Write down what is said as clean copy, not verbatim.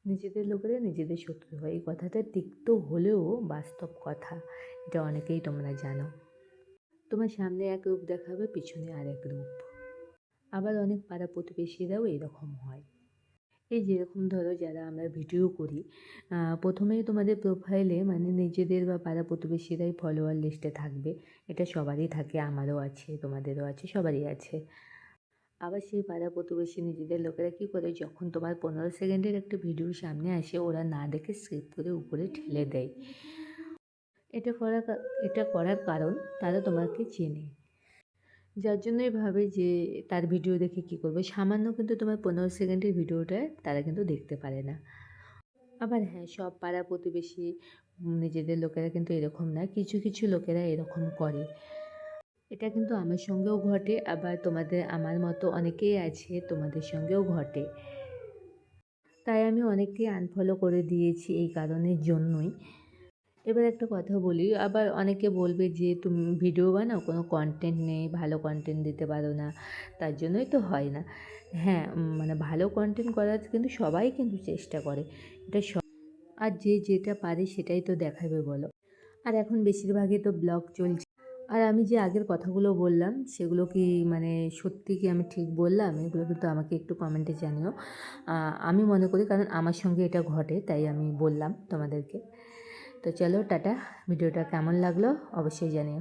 নিজেদের লোকেরা নিজেদের শত্রু হয়, এই কথাটা তিক্ত হলেও বাস্তব কথা। এটা অনেকেই তোমরা জানো। তোমার সামনে এক রূপ দেখাবে, পিছনে আরেক রূপ। আবার অনেক পাড়া প্রতিবেশীরাও এরকম হয়। এই যেরকম ধরো যারা আমরা ভিডিও করি, প্রথমেই তোমাদের প্রোফাইলে মানে নিজেদের বা পাড়া প্রতিবেশীরাই ফলোয়ার লিস্টে থাকবে। এটা সবারই থাকে, আমারও আছে, তোমাদেরও আছে, সবারই আছে। আবার সেই পাড়া প্রতিবেশী নিজেদের লোকেরা কী করে, যখন তোমার 15 সেকেন্ডের একটা ভিডিও সামনে আসে ওরা না দেখে স্কিপ করে উপরে ঠেলে দেয়। এটা করার কারণ তারা তোমাকে চেনে, যার জন্যই ভাবে যে তার ভিডিও দেখে কী করবে। সামান্য কিন্তু তোমার 15 সেকেন্ডের ভিডিওটা তারা কিন্তু দেখতে পারে না। আবার হ্যাঁ, সব পাড়া প্রতিবেশী নিজেদের লোকেরা কিন্তু এরকম না, কিছু কিছু লোকেরা এরকম করে। এটা কিন্তু আমার সঙ্গেও ঘটে, আবার আমার মতো অনেকেই আছে তোমাদের সঙ্গেও ঘটে। তাই আমি অনেককে আনফলো করে দিয়েছি এই কারণের জন্যই। এবার একটা কথা বলি, আবার অনেকে বলবে যে তুমি ভিডিও বানাও, কোনো কন্টেন্ট নেই, ভালো কন্টেন্ট দিতে পারো না, তার জন্যই তো হয় না। হ্যাঁ, মানে ভালো কন্টেন্ট করার কিন্তু সবাই কিন্তু চেষ্টা করে, এটা আর যে যেটা পারে সেটাই তো দেখাবে বলো। আর এখন বেশিরভাগই তো ব্লগ চলছে। আর আমি যে আগের কথাগুলো বললাম সেগুলো কি মানে সত্যি কি আমি ঠিক বললাম, এগুলো কিন্তু আমাকে একটু কমেন্টে জানিও। আমি মনে করি, কারণ আমার সঙ্গে এটা ঘটে তাই আমি বললাম তোমাদেরকে। তো চলো টাটা, ভিডিওটা কেমন লাগলো অবশ্যই জানিও।